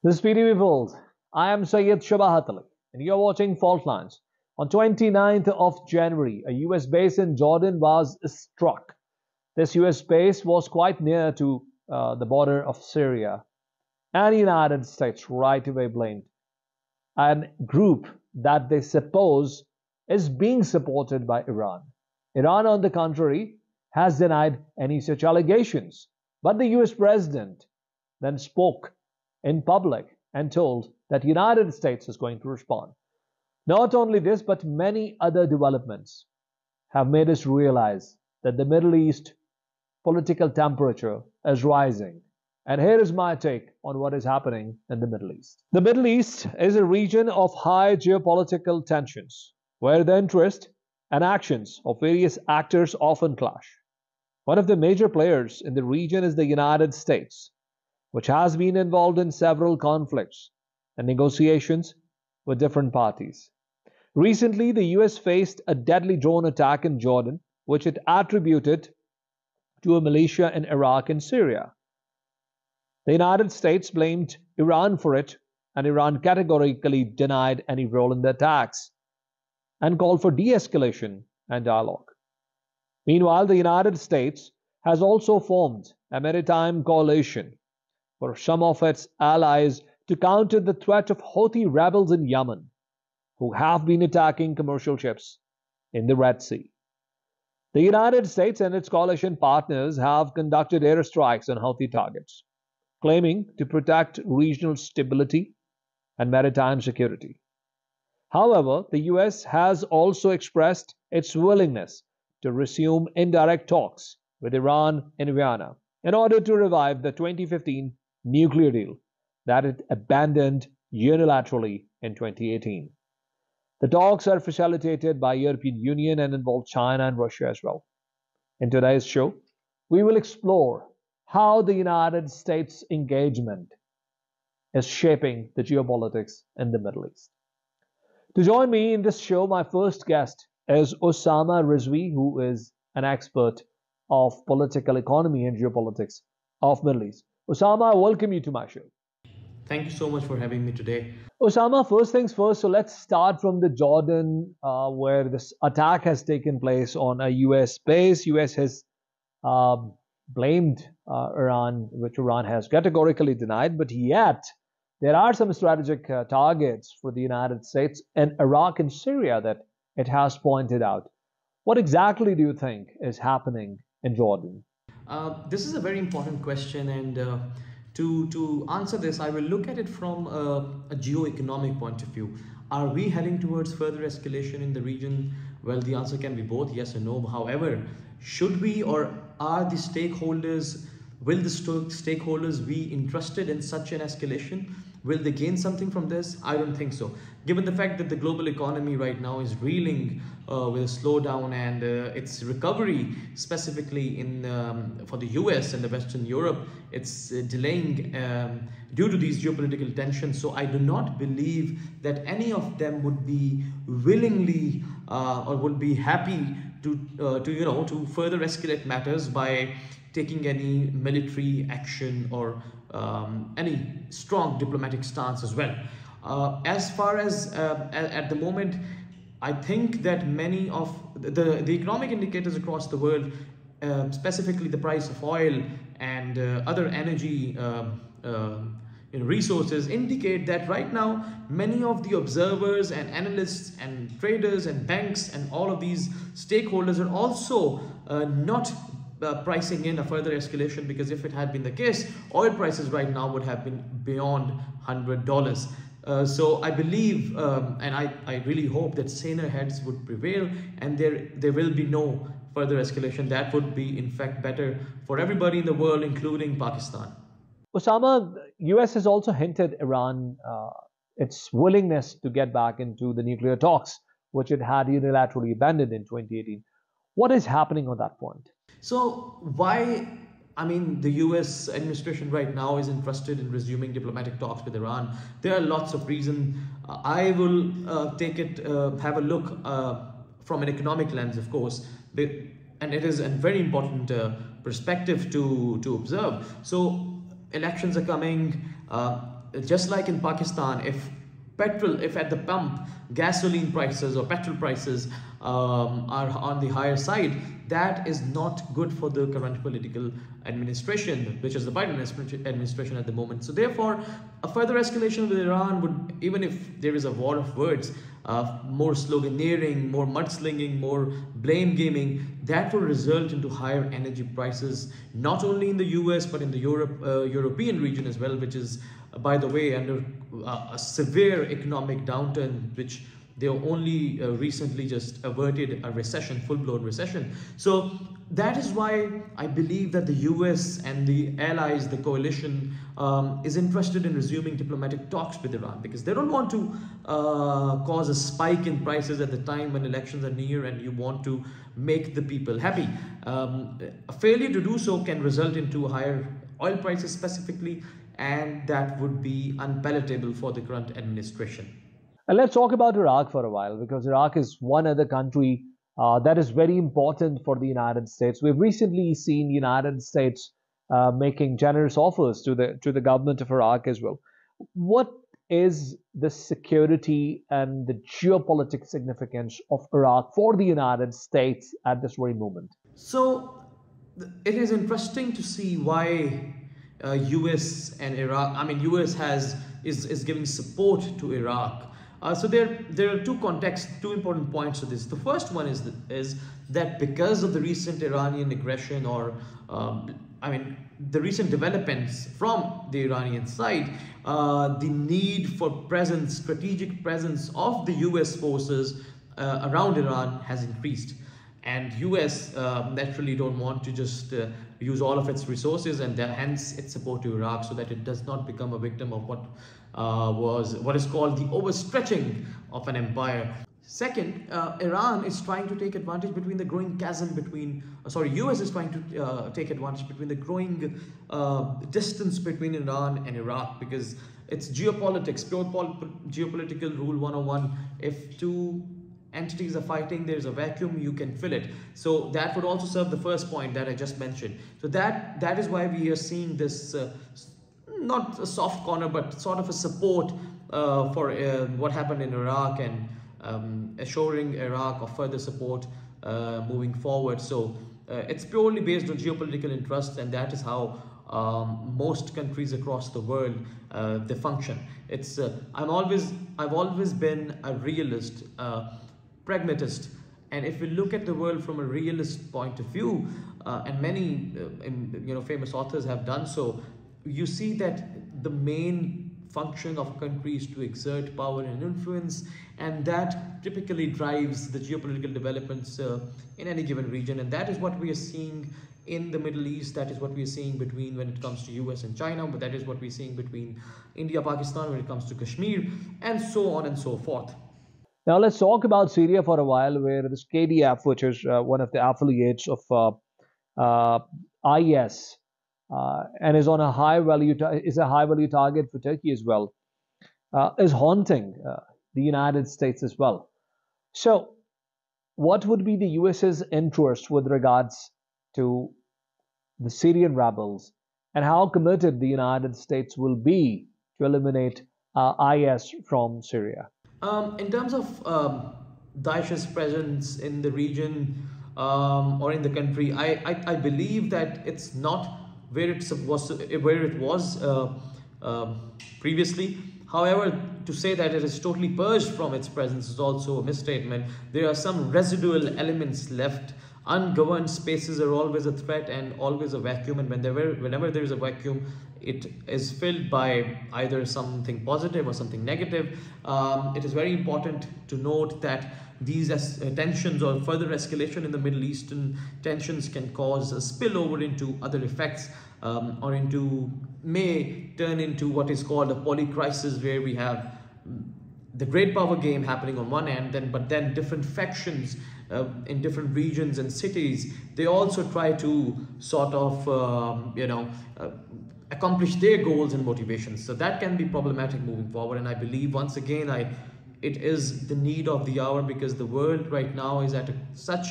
This is PTV World. I am SYED SHABAHAT, and you're watching Fault Lines. On 29th of January, a US base in Jordan was struck. This US base was quite near to the border of Syria, and the United States right away blamed a group that they suppose is being supported by Iran. Iran, on the contrary, has denied any such allegations. But the US president then spoke in public and told that the United States is going to respond. Not only this, but many other developments have made us realize that the Middle East political temperature is rising. And here is my take on what is happening in the Middle East. The Middle East is a region of high geopolitical tensions, where the interests and actions of various actors often clash. One of the major players in the region is the United States, which has been involved in several conflicts and negotiations with different parties. Recently, the US faced a deadly drone attack in Jordan, which it attributed to a militia in Iraq and Syria. The United States blamed Iran for it, and Iran categorically denied any role in the attacks and called for de-escalation and dialogue. Meanwhile, the United States has also formed a maritime coalition for some of its allies to counter the threat of Houthi rebels in Yemen, who have been attacking commercial ships in the Red Sea. The United States and its coalition partners have conducted airstrikes on Houthi targets, claiming to protect regional stability and maritime security. However, the US has also expressed its willingness to resume indirect talks with Iran in Vienna in order to revive the 2015 nuclear deal that it abandoned unilaterally in 2018. The talks are facilitated by European Union and involve China and Russia as well. In today's show, we will explore how the United States engagement is shaping the geopolitics in the Middle East. To join me in this show, my first guest is Osama Rizvi, who is an expert of political economy and geopolitics of Middle East. Osama, I welcome you to my show. Thank you so much for having me today. Osama, first things first, so let's start from the Jordan where this attack has taken place on a US base. US has blamed Iran, which Iran has categorically denied, but yet there are some strategic targets for the United States and Iraq and Syria that it has pointed out. What exactly do you think is happening in Jordan? This is a very important question, and to answer this, I will look at it from a geo-economic point of view. Are we heading towards further escalation in the region? Well, the answer can be both, yes or no. However, should we, or are the stakeholders, will the stakeholders be interested in such an escalation? Will they gain something from this? I don't think so. Given the fact that the global economy right now is reeling with a slowdown, and its recovery, specifically for the US and the Western Europe, it's delaying due to these geopolitical tensions. So I do not believe that any of them would be willingly or would be happy to further escalate matters by taking any military action or any strong diplomatic stance as well. As far as at the moment, I think that many of the economic indicators across the world, specifically the price of oil and other energy resources, indicate that right now many of the observers and analysts and traders and banks and all of these stakeholders are also not pricing in a further escalation, because if it had been the case, oil prices right now would have been beyond $100. So I believe and I really hope that saner heads would prevail, and there will be no further escalation. That would be in fact better for everybody in the world, including Pakistan. Osama, US has also hinted Iran its willingness to get back into the nuclear talks, which it had unilaterally abandoned in 2018. What is happening on that point? So why, the US administration right now is interested in resuming diplomatic talks with Iran? There are lots of reasons. I will have a look from an economic lens, of course, and it is a very important perspective to observe. So elections are coming. just like in Pakistan, if at the pump gasoline prices or petrol prices are on the higher side, that is not good for the current political administration, which is the Biden administration at the moment. So therefore, a further escalation with Iran would, even if there is a war of words, more sloganeering, more mudslinging, more blame gaming, that will result into higher energy prices, not only in the US but in the European region as well, which is, by the way, under a severe economic downturn, which they only recently just averted a recession, full-blown recession. So that is why I believe that the US and the allies, the coalition, is interested in resuming diplomatic talks with Iran, because they don't want to cause a spike in prices at the time when elections are near and you want to make the people happy. A failure to do so can result into higher oil prices specifically, and that would be unpalatable for the current administration. And let's talk about Iraq for a while, because Iraq is one other country that is very important for the United States. We've recently seen the United States making generous offers to the government of Iraq as well. What is the security and the geopolitical significance of Iraq for the United States at this very moment? So it is interesting to see why US and Iraq, I mean US is giving support to Iraq. So there are two contexts, two important points to this. The first one is that because of the recent Iranian aggression, or the recent developments from the Iranian side, the need for presence, strategic presence of the US forces around Iran has increased. And US naturally don't want to just use all of its resources, and hence its support to Iraq, so that it does not become a victim of what is called the overstretching of an empire. Second, Iran is trying to take advantage between the growing chasm between, US is trying to take advantage between the growing distance between Iran and Iraq, because it's geopolitics, pure geopolitical rule 101. If two entities are fighting, there's a vacuum, you can fill it. So that would also serve the first point that I just mentioned. So that is why we are seeing this, not a soft corner, but sort of a support for what happened in Iraq, and assuring Iraq of further support moving forward. So it's purely based on geopolitical interests, and that is how most countries across the world they function. It's I've always been a realist, pragmatist, and if we look at the world from a realist point of view, and many famous authors have done so, you see that the main function of countries to exert power and influence, and that typically drives the geopolitical developments in any given region. And that is what we are seeing in the Middle East, that is what we are seeing when it comes to US and China, but that is what we're seeing between India, Pakistan when it comes to Kashmir, and so on and so forth. Now let's talk about Syria for a while, where this KDF, which is one of the affiliates of IS, and is on a high value target for Turkey as well, is haunting the United States as well. So, what would be the US's interest with regards to the Syrian rebels, and how committed the United States will be to eliminate IS from Syria? In terms of Daesh's presence in the region or in the country, I believe that it's not where it was previously. However, to say that it is totally purged from its presence is also a misstatement. There are some residual elements left. Ungoverned spaces are always a threat and always a vacuum, and whenever there is a vacuum, it is filled by either something positive or something negative. It is very important to note that these tensions or further escalation in the Middle Eastern tensions can cause a spillover into other effects, or may turn into what is called a polycrisis, where we have the great power game happening on one end, but then different factions in different regions and cities, they also try to sort of accomplish their goals and motivations. So that can be problematic moving forward, and I believe once again it is the need of the hour, because the world right now is at such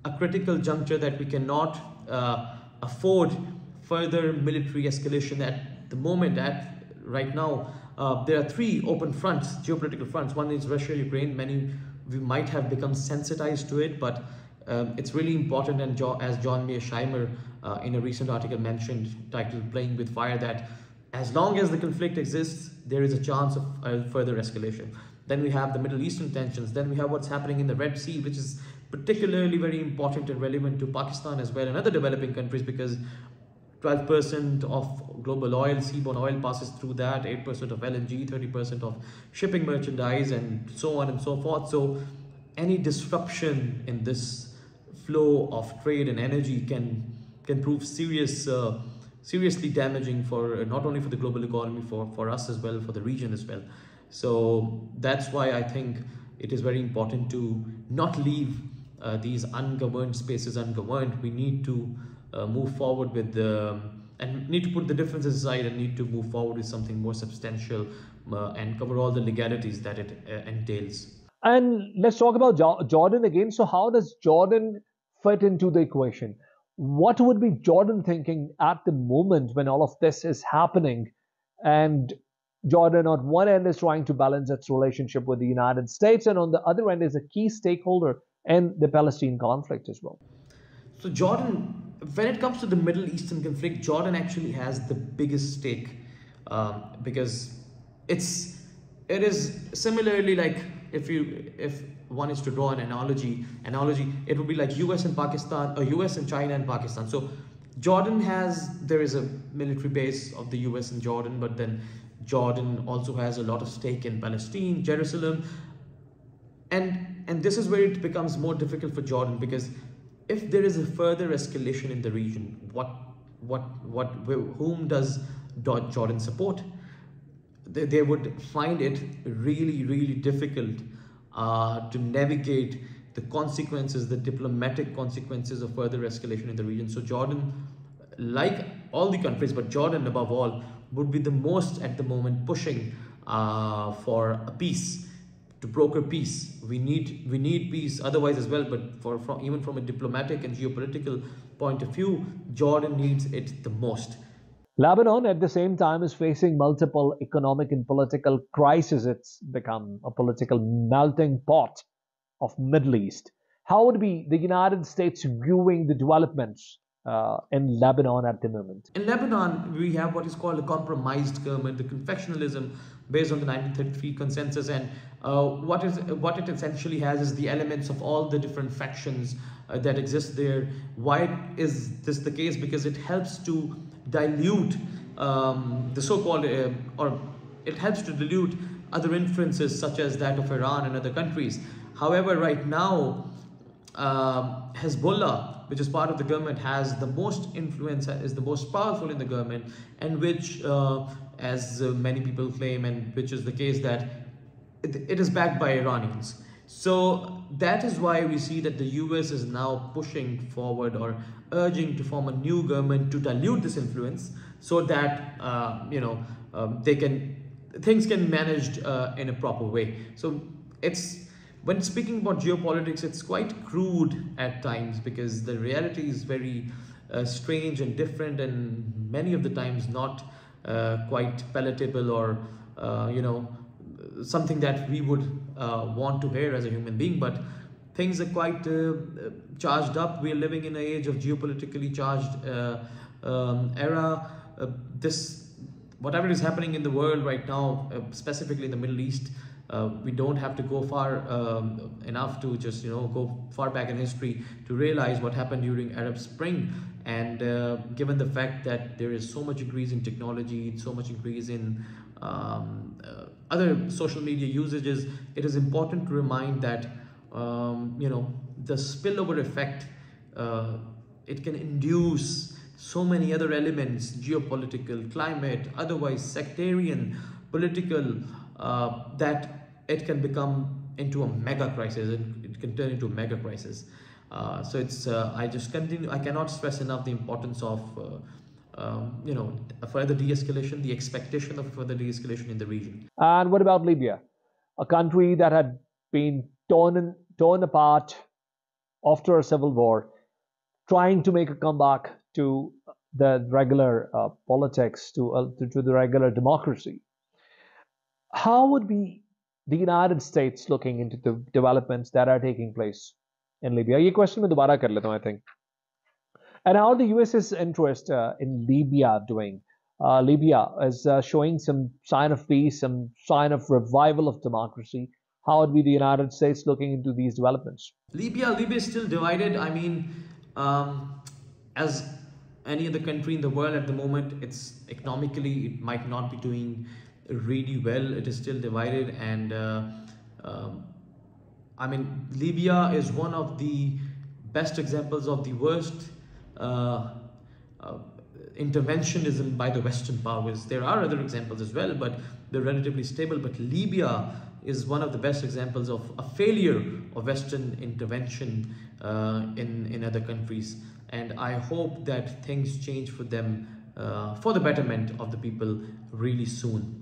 a critical juncture that we cannot afford further military escalation at the moment, right now, there are three open fronts, geopolitical fronts. One is Russia-Ukraine. We might have become sensitized to it, but it's really important. And as John Mearsheimer in a recent article mentioned, titled "Playing with Fire," that as long as the conflict exists, there is a chance of further escalation. Then we have the Middle Eastern tensions. Then we have what's happening in the Red Sea, which is particularly very important and relevant to Pakistan as well and other developing countries, because 12% of global oil, seaborne oil, passes through that, 8% of LNG, 30% of shipping merchandise, and so on and so forth. So any disruption in this flow of trade and energy can prove seriously damaging for not only for the global economy, for us as well, for the region as well. So that's why I think it is very important to not leave these ungoverned spaces ungoverned. We need to move forward with and need to put the differences aside and need to move forward with something more substantial and cover all the legalities that it entails. And let's talk about Jordan again. So, how does Jordan fit into the equation? What would be Jordan thinking at the moment when all of this is happening? And Jordan, on one end, is trying to balance its relationship with the United States, and on the other end, is a key stakeholder in the Palestine conflict as well. So, Jordan, when it comes to the Middle Eastern conflict, Jordan actually has the biggest stake because it is similarly like if one is to draw an analogy, it would be like US and Pakistan, or US and China and Pakistan. So there is a military base of the US in Jordan, but then Jordan also has a lot of stake in Palestine, Jerusalem, and this is where it becomes more difficult for Jordan, because if there is a further escalation in the region, whom does Jordan support? They would find it really, really difficult to navigate the consequences, the diplomatic consequences of further escalation in the region. So Jordan, like all the countries, but Jordan above all, would be the most at the moment pushing for a peace, to broker peace. We need peace otherwise as well, but even from a diplomatic and geopolitical point of view, Jordan needs it the most. Lebanon, at the same time, is facing multiple economic and political crises. It's become a political melting pot of Middle East. How would be the United States viewing the developments in Lebanon at the moment? In Lebanon, we have what is called a compromised government, the confessionalism based on the 1933 consensus, and what it essentially has is the elements of all the different factions that exist there. Why is this the case? Because it helps to dilute the so-called, or it helps to dilute other influences such as that of Iran and other countries. However, right now, Hezbollah, which is part of the government, has the most influence, is the most powerful in the government, and which, as many people claim, and which is the case, that it is backed by Iranians. So that is why we see that the US is now pushing forward or urging to form a new government to dilute this influence, so that things can be managed in a proper way. So when speaking about geopolitics, it's quite crude at times, because the reality is very strange and different, and many of the times not quite palatable, or something that we would want to hear as a human being. But things are quite charged up. We are living in an age of geopolitically charged era. Whatever is happening in the world right now, specifically in the Middle East, we don't have to go far enough to just go far back in history to realize what happened during Arab Spring. And given the fact that there is so much increase in technology, so much increase in other social media usages, it is important to remind that the spillover effect, it can induce so many other elements, geopolitical, climate, otherwise sectarian, political, that it can become into a mega crisis, and it can turn into a mega crisis. So it's I cannot stress enough the importance of a further de-escalation, the expectation of further de-escalation in the region. And what about Libya, a country that had been torn apart after a civil war, trying to make a comeback to the regular politics to the regular democracy. How would be the United States looking into the developments that are taking place in Libya? ये question मैं दोबारा कर लेता हूँ, I think. And how the US's interest in Libya doing? Libya is showing some sign of peace, some sign of revival of democracy. How would be the United States looking into these developments? Libya is still divided. I mean, as any other country in the world at the moment, it's economically it might not be doing really well. It is still divided, and um, I mean, Libya is one of the best examples of the worst uh, uh, interventionism by the Western powers. There are other examples as well, but they're relatively stable. But Libya is one of the best examples of a failure of Western intervention in other countries. And I hope that things change for them for the betterment of the people really soon.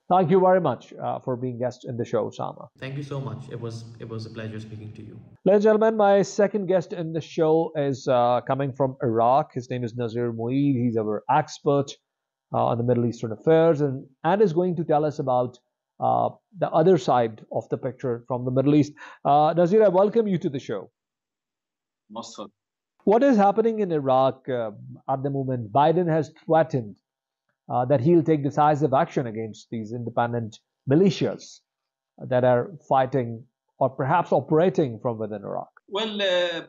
Thank you very much for being guest in the show, Sama. Thank you so much. It was a pleasure speaking to you. Ladies and gentlemen, my second guest in the show is coming from Iraq. His name is Nazeer Moeed. He's our expert on the Middle Eastern affairs and is going to tell us about the other side of the picture from the Middle East. Nazeer, I welcome you to the show. Most welcome. What is happening in Iraq at the moment? Biden has threatened that he'll take decisive action against these independent militias that are fighting or perhaps operating from within Iraq. Well,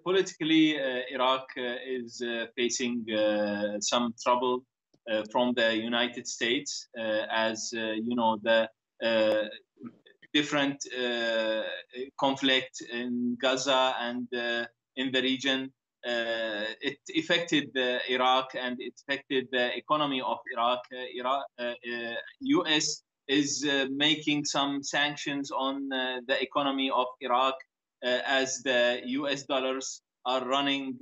politically, Iraq is facing some trouble from the United States, as you know, the different conflict in Gaza and in the region. It affected Iraq and it affected the economy of Iraq. U.S. is making some sanctions on the economy of Iraq as the U.S. dollars are running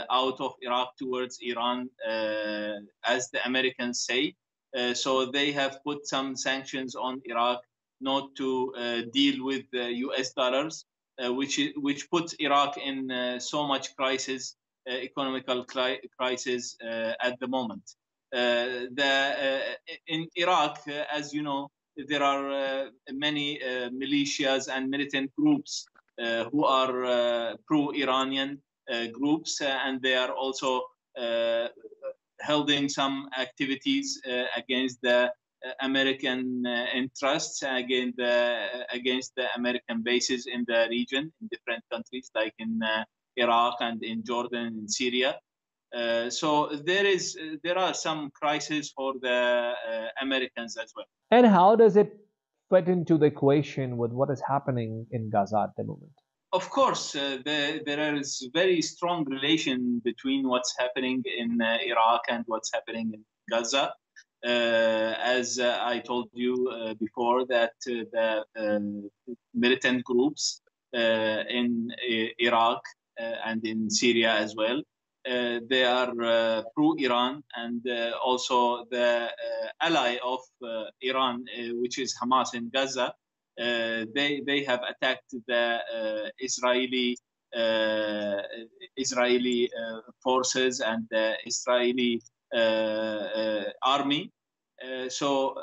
out of Iraq towards Iran, as the Americans say. So they have put some sanctions on Iraq not to deal with the U.S. dollars. Which puts Iraq in so much crisis, economical crisis at the moment. In Iraq, as you know, there are many militias and militant groups who are pro-Iranian groups, and they are also holding some activities against the American interests, against the American bases in the region, in different countries like in Iraq and in Jordan and Syria. So there are some crises for the Americans as well. And how does it fit into the equation with what is happening in Gaza at the moment? Of course, there is very strong relation between what's happening in Iraq and what's happening in Gaza. As I told you before, that the militant groups in Iraq and in Syria as well, they are pro-Iran, and also the ally of Iran, which is Hamas in Gaza, they have attacked the Israeli forces and the Israeli army. So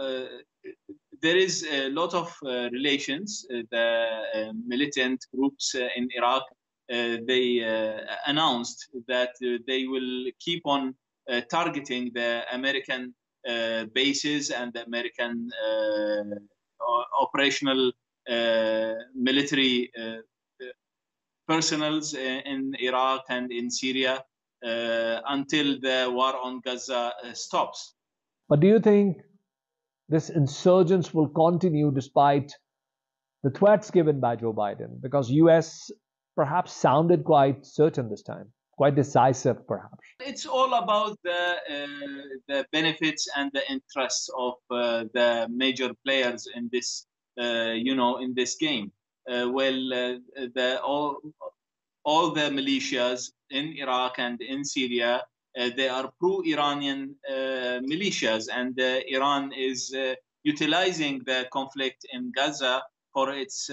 there is a lot of relations. The militant groups in Iraq, they announced that they will keep on targeting the American bases and the American operational military personnel in Iraq and in Syria until the war on Gaza stops. But do you think this insurgence will continue despite the threats given by Joe Biden? Because US perhaps sounded quite certain this time, quite decisive perhaps. It's all about the benefits and the interests of the major players in this, in this game. All the militias in Iraq and in Syria, they are pro-Iranian militias, and Iran is utilizing the conflict in Gaza for its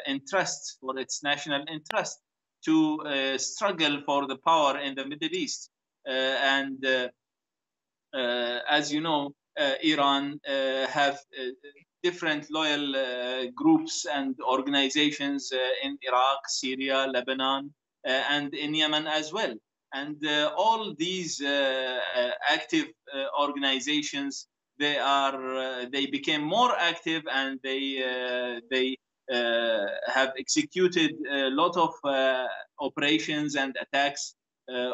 interests, for its national interest, to struggle for the power in the Middle East. and as you know, Iran have different loyal groups and organizations in Iraq, Syria, Lebanon, and in Yemen as well. And all these active organizations, they became more active, and they have executed a lot of operations and attacks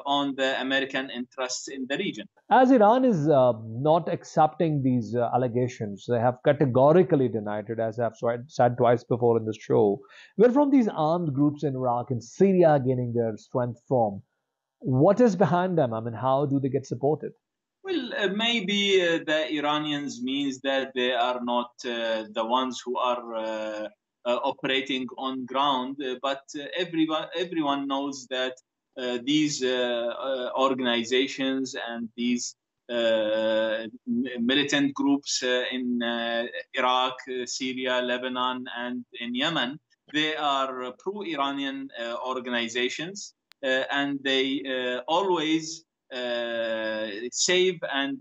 on the American interests in the region. As Iran is not accepting these allegations, they have categorically denied it, as I've said twice before in this show. Where from these armed groups in Iraq and Syria gaining their strength from? What is behind them? I mean, how do they get supported? Well, maybe the Iranians means that they are not the ones who are operating on ground, but everyone knows that these organizations and these militant groups in Iraq, Syria, Lebanon, and in Yemen, they are pro-Iranian organizations, and they always save and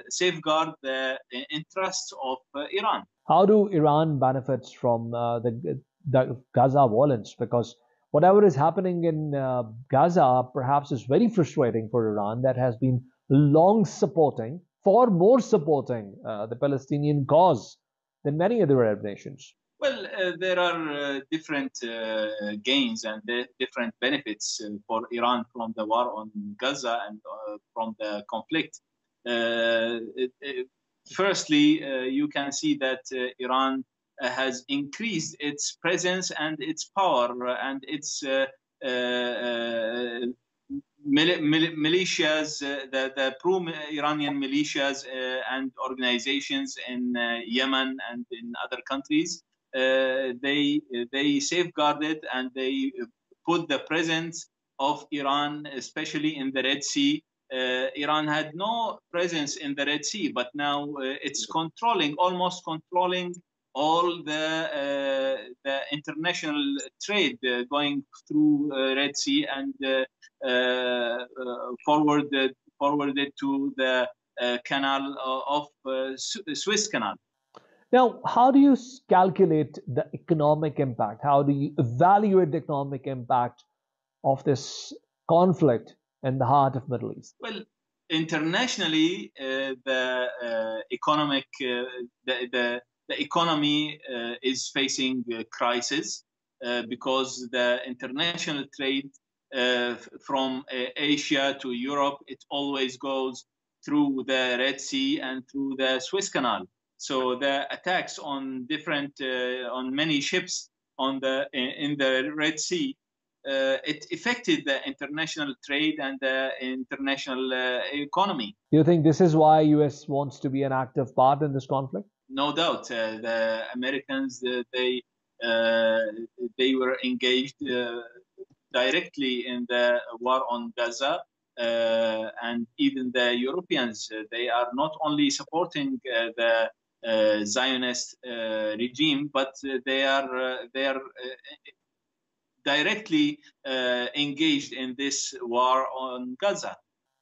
safeguard the interests of Iran. How do Iran benefits from the Gaza violence? Because whatever is happening in Gaza perhaps is very frustrating for Iran, that has been long supporting, far more supporting the Palestinian cause than many other Arab nations. Well, there are different gains and different benefits for Iran from the war on Gaza and from the conflict. Firstly, you can see that Iran has increased its presence and its power and its militias, the pro-Iranian militias and organizations in Yemen and in other countries. They safeguarded and they put the presence of Iran, especially in the Red Sea. Iran had no presence in the Red Sea, but now it's almost controlling all the international trade going through Red Sea and forwarded to the canal of Suez Canal. Now, how do you calculate the economic impact? How do you evaluate the economic impact of this conflict in the heart of Middle East? Well, internationally, the economy is facing a crisis because the international trade from Asia to Europe, it always goes through the Red Sea and through the Suez Canal. So the attacks on on many ships in the Red Sea, it affected the international trade and the international economy. Do you think this is why US wants to be an active part in this conflict? No doubt, the Americans they were engaged directly in the war on Gaza, and even the Europeans they are not only supporting the Zionist regime, but they are directly engaged in this war on Gaza.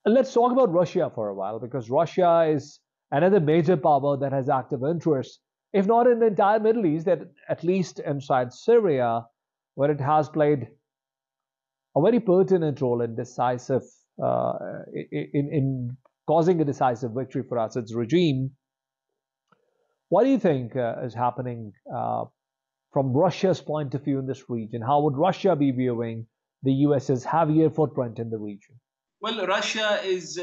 Let's talk about Russia for a while, because Russia is another major power that has active interests, if not in the entire Middle East, at least inside Syria, where it has played a very pertinent role in decisive in causing a decisive victory for Assad's regime. What do you think is happening from Russia's point of view in this region? How would Russia be viewing the US's heavier footprint in the region? Well, Russia is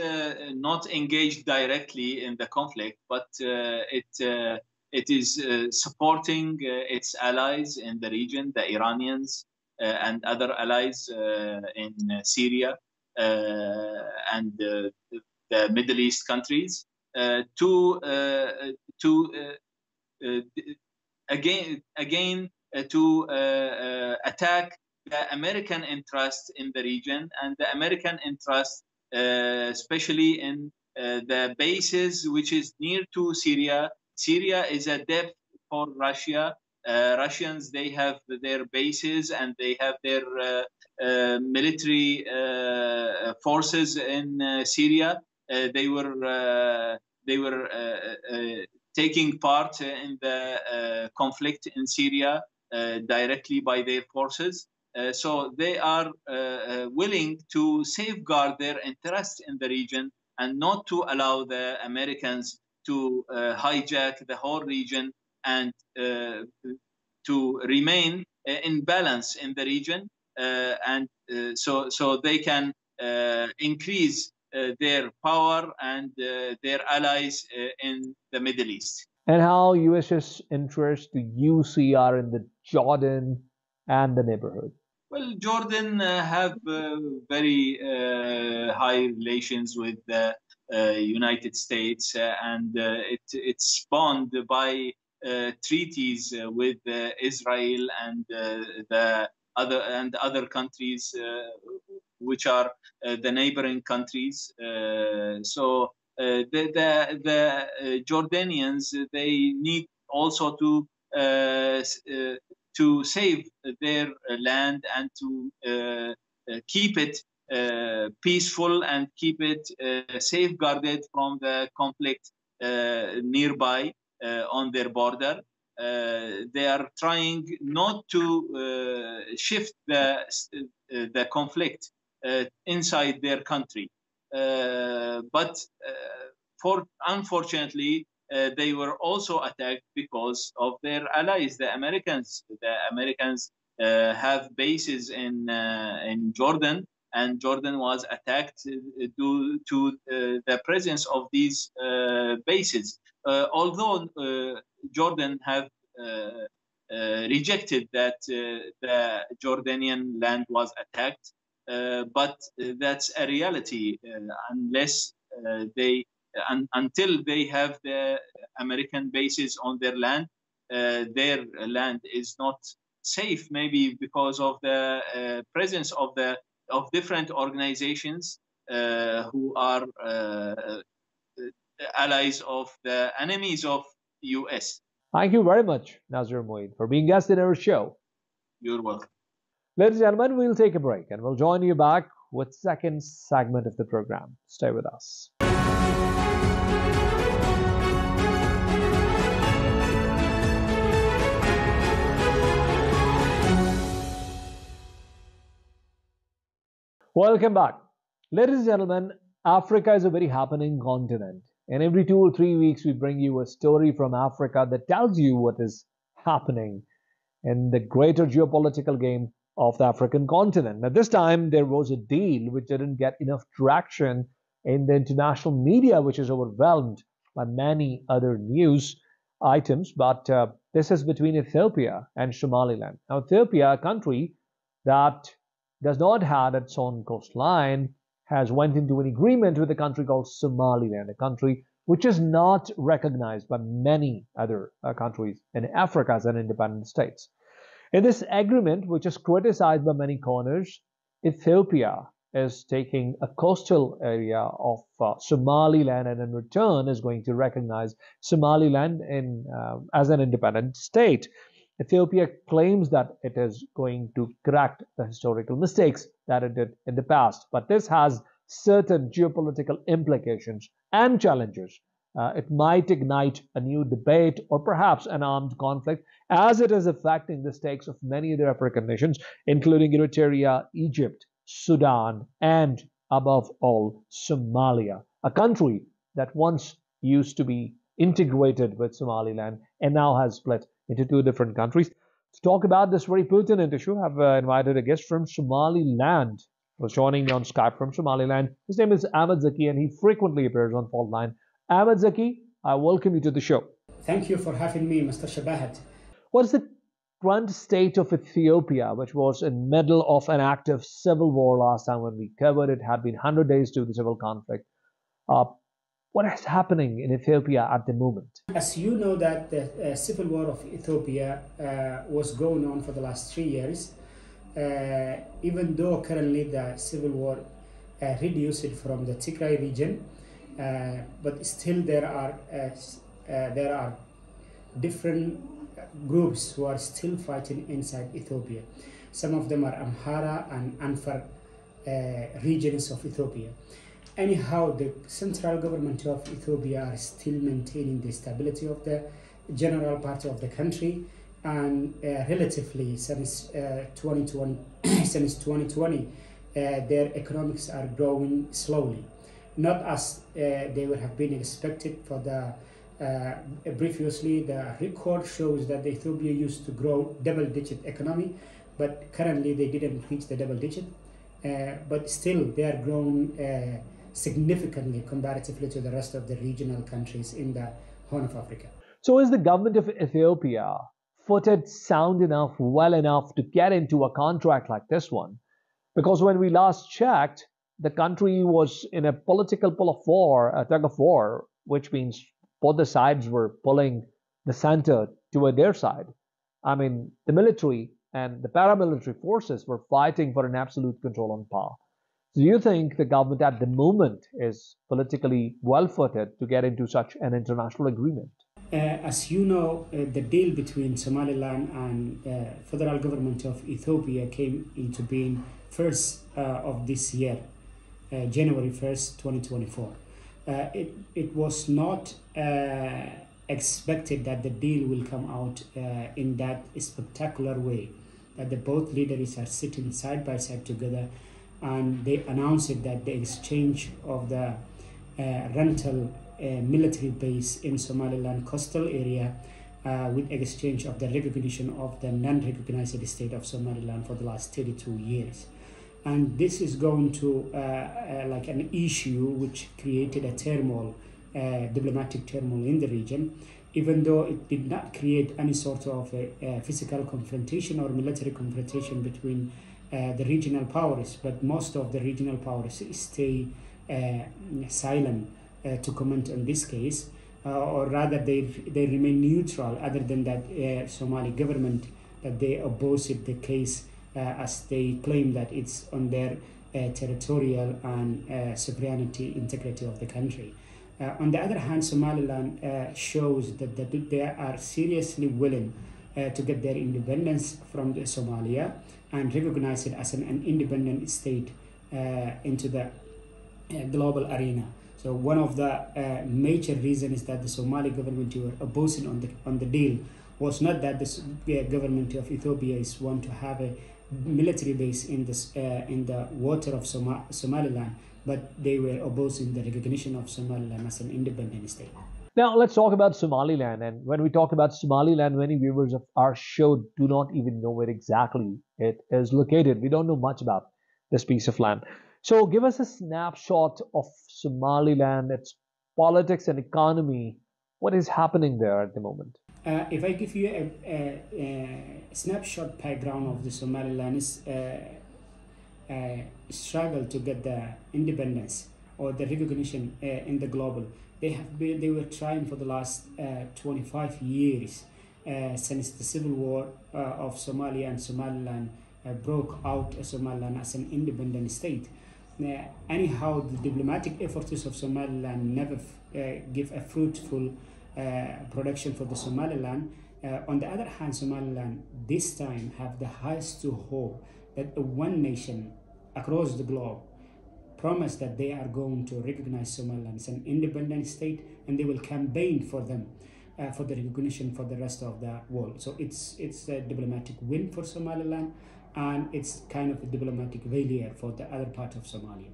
not engaged directly in the conflict, but it is supporting its allies in the region, the Iranians and other allies in Syria and the Middle East countries to attack the American interest in the region and the American interest, especially in the bases which is near to Syria. Syria is a depth for Russia, Russians, they have their bases and they have their military forces in Syria. They were taking part in the conflict in Syria directly by their forces. So they are willing to safeguard their interests in the region and not to allow the Americans to hijack the whole region and to remain in balance in the region, so they can increase their power and their allies in the Middle East. And how US's interests do you see are in the Jordan and the neighborhood? Well, Jordan have very high relations with the United States, and it's bound by treaties with Israel and the other countries, which are the neighboring countries. So the Jordanians, they need also to save their land and to keep it peaceful and keep it safeguarded from the conflict nearby on their border. They are trying not to shift the conflict inside their country. But unfortunately, they were also attacked because of their allies, the Americans. The Americans have bases in Jordan, and Jordan was attacked due to the presence of these bases. Although Jordan have rejected that the Jordanian land was attacked, but that's a reality unless until they have the American bases on their land is not safe. Maybe because of the presence of different organizations who are allies of the enemies of US. Thank you very much, Nazeer Moeed, for being guest in our show. You're welcome. Ladies and gentlemen, we'll take a break and we'll join you back with second segment of the program. Stay with us. Welcome back. Ladies and gentlemen, Africa is a very happening continent. And every 2 or 3 weeks, we bring you a story from Africa that tells you what is happening in the greater geopolitical game of the African continent. Now, this time, there was a deal which didn't get enough traction in the international media, which is overwhelmed by many other news items. But this is between Ethiopia and Somaliland. Now, Ethiopia, a country that does not have its own coastline, has went into an agreement with a country called Somaliland, a country which is not recognized by many other countries in Africa as an independent state. In this agreement, which is criticized by many corners, Ethiopia is taking a coastal area of Somaliland and in return is going to recognize Somaliland as an independent state. Ethiopia claims that it is going to correct the historical mistakes that it did in the past, but this has certain geopolitical implications and challenges. It might ignite a new debate or perhaps an armed conflict, as it is affecting the stakes of many other African nations, including Eritrea, Egypt, Sudan, and above all, Somalia, a country that once used to be integrated with Somaliland and now has split into 2 different countries. To talk about this very pertinent issue, I've invited a guest from Somaliland who's joining me on Skype from Somaliland. His name is Ahmad Zaki, and he frequently appears on Faut Lines. Ahmad Zaki, I welcome you to the show. Thank you for having me, Mr. Shabahat. What is the current state of Ethiopia, which was in the middle of an active civil war last time when we covered it? Had been 100 days to the civil conflict. What is happening in Ethiopia at the moment? As you know that the civil war of Ethiopia was going on for the last 3 years, even though currently the civil war reduced from the Tigray region, but still there are different groups who are still fighting inside Ethiopia. Some of them are Amhara and Anfar regions of Ethiopia. Anyhow, the central government of Ethiopia are still maintaining the stability of the general part of the country, and relatively since 2020, their economics are growing slowly, not as they would have been expected. For the previously, the record shows that Ethiopia used to grow double-digit economy, but currently they didn't reach the double-digit. But still, they are growing significantly comparatively to the rest of the regional countries in the Horn of Africa. So is the government of Ethiopia footed sound enough, well enough to get into a contract like this one? Because when we last checked, the country was in a political tug of war, which means both the sides were pulling the center toward their side. I mean, the military and the paramilitary forces were fighting for an absolute control on power. Do you think the government at the moment is politically well-footed to get into such an international agreement? As you know, the deal between Somaliland and federal government of Ethiopia came into being first of this year, January 1st, 2024. It was not expected that the deal will come out in that spectacular way, that the both leaders are sitting side by side together, and they announced that the exchange of the rental military base in Somaliland coastal area with exchange of the recognition of the non-recognized state of Somaliland for the last 32 years. And this is going to like an issue which created a turmoil, diplomatic turmoil in the region, even though it did not create any sort of a physical confrontation or military confrontation between the regional powers, but most of the regional powers stay silent to comment on this case, or rather they remain neutral, other than that Somali government that they opposed the case as they claim that it's on their territorial and sovereignty integrity of the country. On the other hand, Somaliland shows that they are seriously willing to get their independence from Somalia and recognize it as an independent state into the global arena. So one of the major reasons that the Somali government were opposing on the deal was not that the government of Ethiopia is want to have a military base in the water of Somaliland, but they were opposing the recognition of Somaliland as an independent state. Now, let's talk about Somaliland. And when we talk about Somaliland, many viewers of our show do not even know where exactly it is located. We don't know much about this piece of land. So give us a snapshot of Somaliland, its politics and economy. What is happening there at the moment? If I give you a snapshot background of the Somaliland, is struggle to get the independence or the recognition in the global. They were trying for the last 25 years since the civil war of Somalia and Somaliland broke out Somaliland as an independent state. Anyhow, the diplomatic efforts of Somaliland never give a fruitful production for the Somaliland. On the other hand, Somaliland this time have the highest to hope that one nation across the globe promise that they are going to recognize Somaliland as an independent state, and they will campaign for them for the recognition for the rest of the world. So it's a diplomatic win for Somaliland, and it's kind of a diplomatic failure for the other part of Somalia.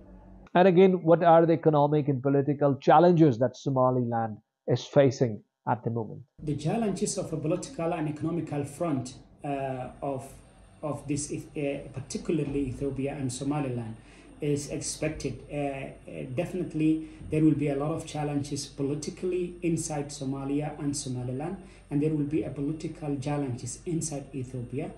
And again, what are the economic and political challenges that Somaliland is facing at the moment? The challenges of a political and economical front of this, particularly Ethiopia and Somaliland, is expected. Definitely, there will be a lot of challenges politically inside Somalia and Somaliland, and there will be a political challenges inside Ethiopia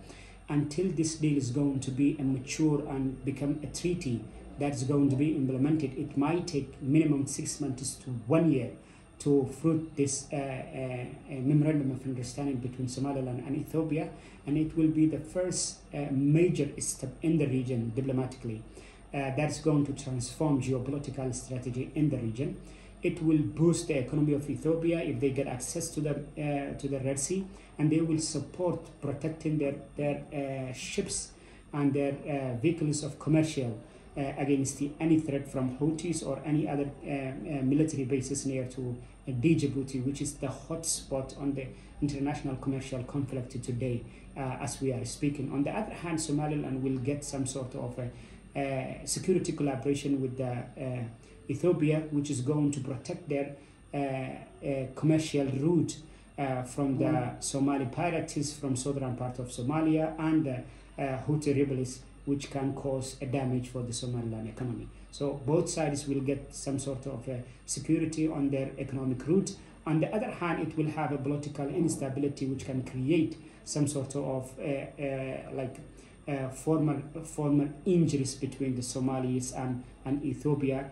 until this deal is going to be a mature and become a treaty that's going to be implemented. It might take minimum 6 months to 1 year to fruit this memorandum of understanding between Somaliland and Ethiopia, and it will be the first major step in the region diplomatically that's going to transform geopolitical strategy in the region. It will boost the economy of Ethiopia if they get access to the Red Sea, and they will support protecting their ships and their vehicles of commercial against any threat from Houthis or any other military bases near to Djibouti, which is the hot spot on the international commercial conflict today as we are speaking. On the other hand, Somaliland will get some sort of security collaboration with Ethiopia, which is going to protect their commercial route from the Somali pirates from southern part of Somalia and Houthi rebels, which can cause a damage for the Somaliland economy. So both sides will get some sort of security on their economic route. On the other hand, it will have a political instability, which can create some sort of formal injuries between the Somalis and Ethiopia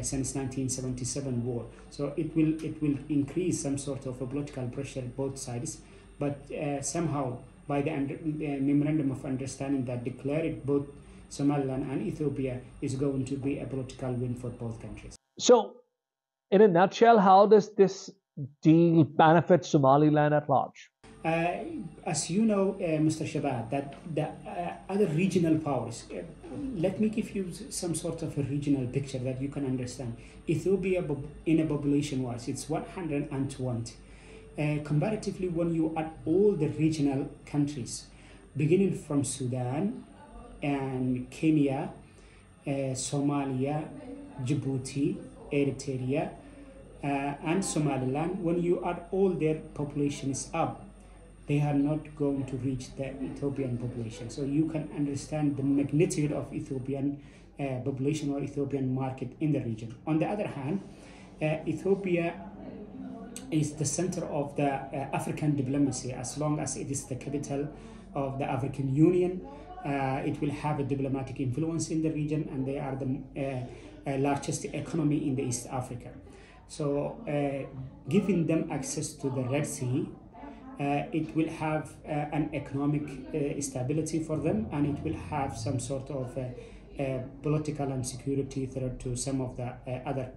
since 1977 war. So it will increase some sort of a political pressure both sides, but somehow by the memorandum of understanding that declared both Somaliland and Ethiopia is going to be a political win for both countries. So, in a nutshell, how does this deal benefit Somaliland at large? As you know, Mr. Shabahat, that the other regional powers, let me give you some sort of a regional picture that you can understand. Ethiopia, in a population-wise, it's 120. Comparatively, when you add all the regional countries, beginning from Sudan and Kenya, Somalia, Djibouti, Eritrea, and Somaliland, when you add all their populations up, they are not going to reach the Ethiopian population. So you can understand the magnitude of Ethiopian population or Ethiopian market in the region. On the other hand, Ethiopia is the center of the African diplomacy. As long as it is the capital of the African Union, it will have a diplomatic influence in the region, and they are the largest economy in the East Africa. So giving them access to the Red Sea, it will have an economic stability for them, and it will have some sort of political and security threat to some of the other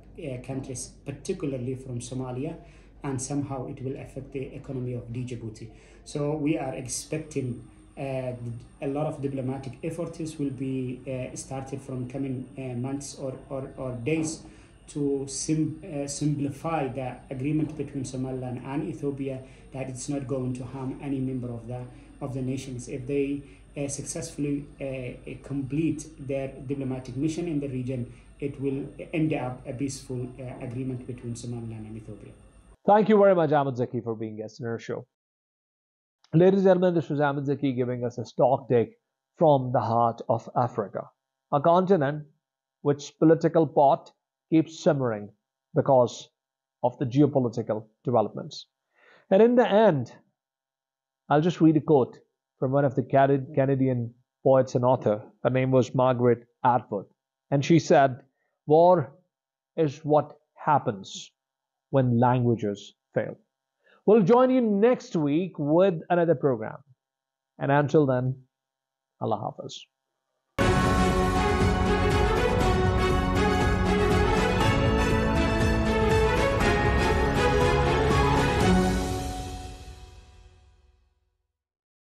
countries, particularly from Somalia, and somehow it will affect the economy of Djibouti. So we are expecting a lot of diplomatic efforts will be started from coming months or days to simplify the agreement between Somaliland and Ethiopia, that it's not going to harm any member of the nations. If they successfully complete their diplomatic mission in the region, it will end up a peaceful agreement between Somaliland and Ethiopia. Thank you very much, Ahmad Zaki, for being guest in our show. Ladies and gentlemen, this was Ahmad Zaki giving us a stock take from the heart of Africa, a continent which political pot keeps simmering because of the geopolitical developments. And in the end, I'll just read a quote from one of the Canadian poets and author. Her name was Margaret Atwood. And she said, "War is what happens when languages fail." We'll join you next week with another program. And until then, Allah Hafiz.